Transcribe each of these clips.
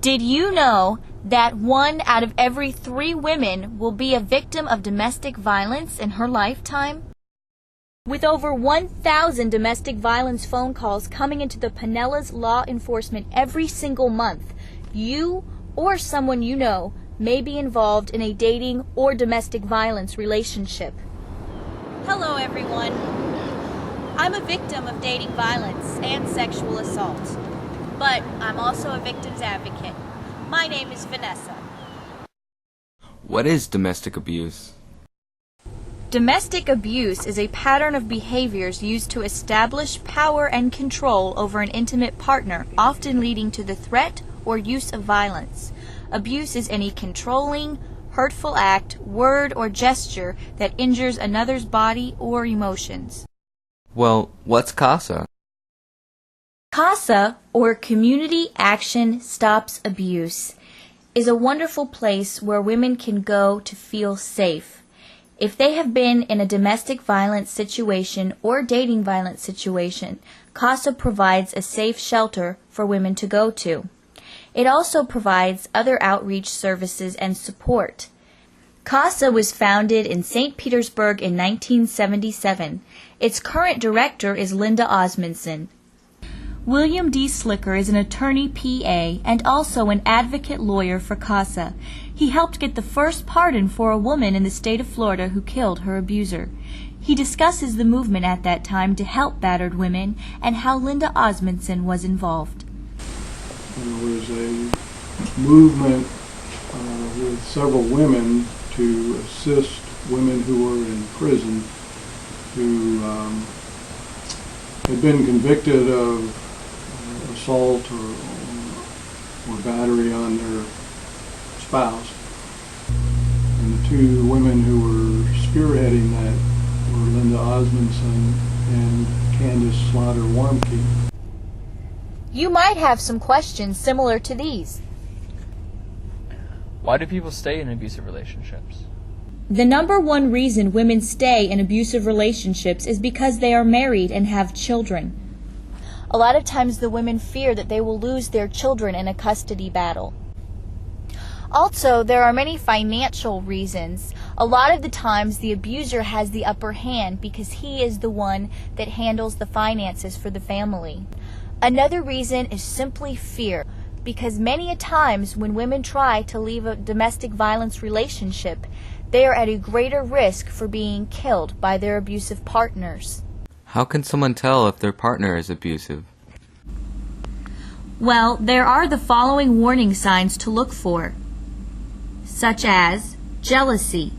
Did you know that 1 out of every 3 women will be a victim of domestic violence in her lifetime? With over 1,000 domestic violence phone calls coming into the Pinellas law enforcement every single month, you or someone you know may be involved in a dating or domestic violence relationship. Hello everyone. I'm a victim of dating violence and sexual assault, but I'm also a victim's advocate. My name is Vanessa. What is domestic abuse? Domestic abuse is a pattern of behaviors used to establish power and control over an intimate partner, often leading to the threat or use of violence. Abuse is any controlling, hurtful act, word, or gesture that injures another's body or emotions. Well, what's casa? CASA, or Community Action Stops Abuse, is a wonderful place where women can go to feel safe. If they have been in a domestic violence situation or dating violence situation, CASA provides a safe shelter for women to go to. It also provides other outreach services and support. CASA was founded in St. Petersburg in 1977. Its current director is Linda Osmondson. William D. Slicker is an attorney PA and also an advocate lawyer for CASA. He helped get the first pardon for a woman in the state of Florida who killed her abuser. He discusses the movement at that time to help battered women and how Linda Osmondson was involved. There was a movement with several women to assist women who were in prison who had been convicted of assault or battery on their spouse. And the 2 women who were spearheading that were Linda Osmondson and Candace Slaughter-Warmke. You might have some questions similar to these. Why do people stay in abusive relationships? The number one reason women stay in abusive relationships is because they are married and have children. A lot of times the women fear that they will lose their children in a custody battle. Also, there are many financial reasons. A lot of the times the abuser has the upper hand because he is the one that handles the finances for the family. Another reason is simply fear, because many a times when women try to leave a domestic violence relationship, they are at a greater risk for being killed by their abusive partners. How can someone tell if their partner is abusive? Well, there are the following warning signs to look for, such as jealousy.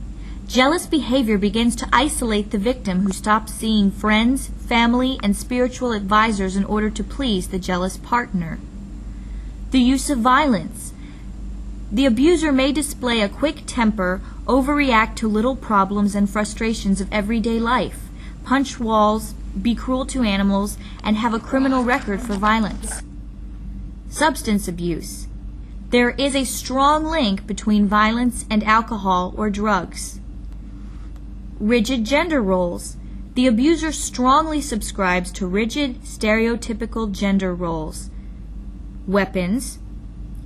Jealous behavior begins to isolate the victim, who stops seeing friends, family, and spiritual advisors in order to please the jealous partner. The use of violence. The abuser may display a quick temper, overreact to little problems and frustrations of everyday life, punch walls, be cruel to animals, and have a criminal record for violence. Substance abuse. There is a strong link between violence and alcohol or drugs. Rigid gender roles. The abuser strongly subscribes to rigid, stereotypical gender roles. Weapons.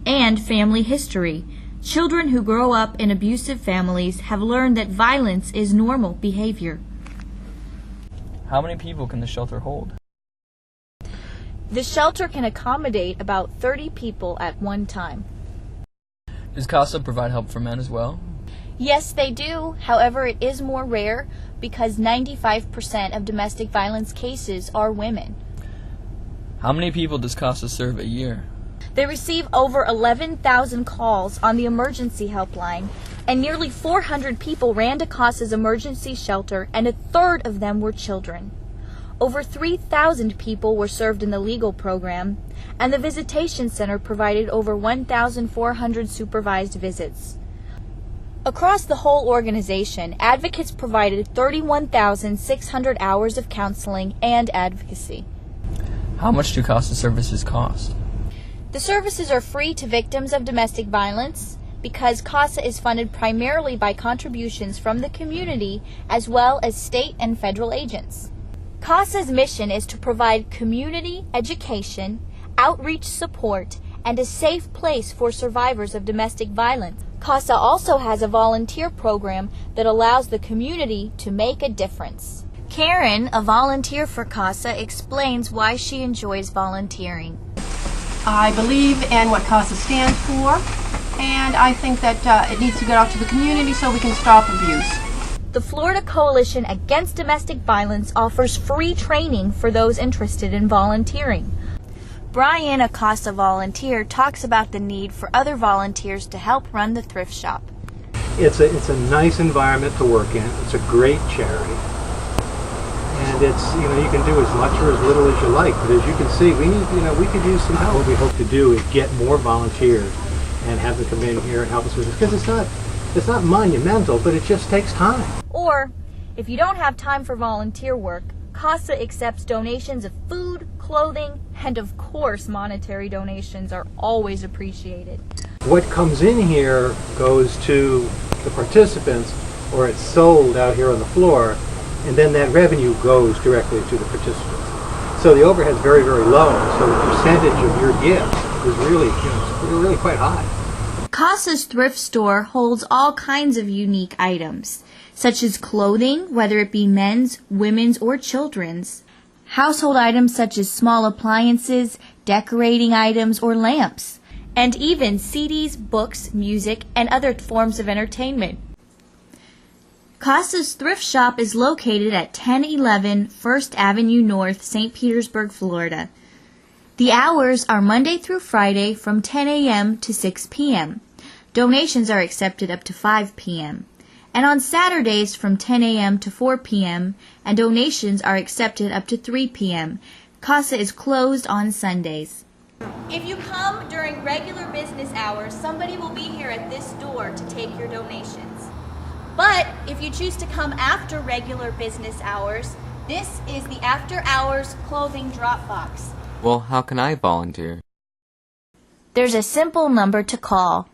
And family history. Children who grow up in abusive families have learned that violence is normal behavior. How many people can the shelter hold? The shelter can accommodate about 30 people at one time. Does CASA provide help for men as well? Yes, they do. However, it is more rare because 95% of domestic violence cases are women. How many people does CASA serve a year? They receive over 11,000 calls on the emergency helpline, and nearly 400 people ran to CASA's emergency shelter, and a third of them were children. Over 3,000 people were served in the legal program, and the visitation center provided over 1,400 supervised visits. Across the whole organization, advocates provided 31,600 hours of counseling and advocacy. How much do CASA services cost? The services are free to victims of domestic violence because CASA is funded primarily by contributions from the community as well as state and federal agents. CASA's mission is to provide community education, outreach support, and a safe place for survivors of domestic violence. CASA also has a volunteer program that allows the community to make a difference. Karen, a volunteer for CASA, explains why she enjoys volunteering. I believe in what CASA stands for, and I think that it needs to get out to the community so we can stop abuse. The Florida Coalition Against Domestic Violence offers free training for those interested in volunteering. Brian, a CASA volunteer, talks about the need for other volunteers to help run the thrift shop. It's a nice environment to work in. It's a great charity. And it's, you can do as much or as little as you like, but as you can see, we could use some help. What we hope to do is get more volunteers and have them come in here and help us with this, because it's not monumental, but it just takes time. Or, if you don't have time for volunteer work, CASA accepts donations of food, clothing, and of course monetary donations are always appreciated. What comes in here goes to the participants, or it's sold out here on the floor, and then that revenue goes directly to the participants. So the overhead is very, very low, so the percentage of your gift is really quite high. CASA's thrift store holds all kinds of unique items, such as clothing, whether it be men's, women's, or children's. Household items such as small appliances, decorating items, or lamps. And even CDs, books, music, and other forms of entertainment. CASA's thrift shop is located at 1011 First Avenue North, St. Petersburg, Florida. The hours are Monday through Friday from 10 a.m. to 6 p.m. Donations are accepted up to 5 p.m. And on Saturdays from 10 a.m. to 4 p.m. and donations are accepted up to 3 p.m. CASA is closed on Sundays. If you come during regular business hours, somebody will be here at this door to take your donations. But if you choose to come after regular business hours, this is the after hours clothing drop box. Well, how can I volunteer? There's a simple number to call.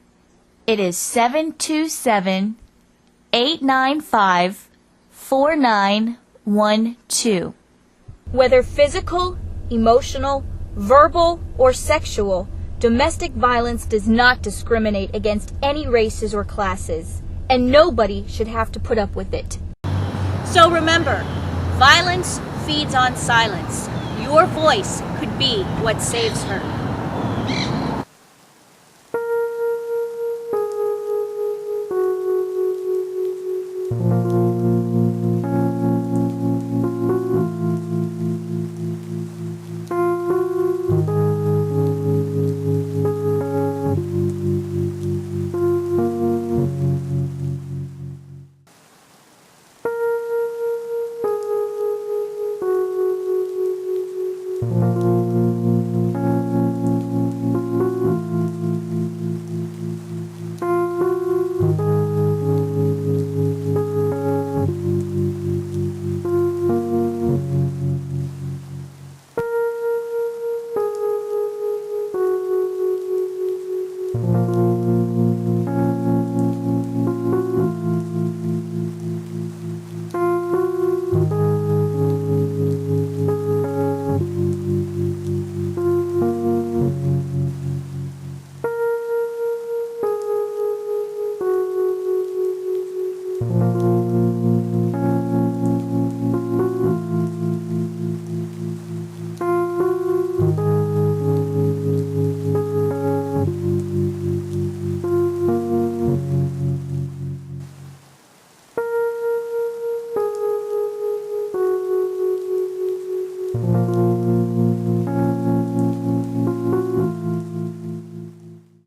It is 727-895-4912. Whether physical, emotional, verbal, or sexual, domestic violence does not discriminate against any races or classes, and nobody should have to put up with it. So remember, violence feeds on silence. Your voice could be what saves her.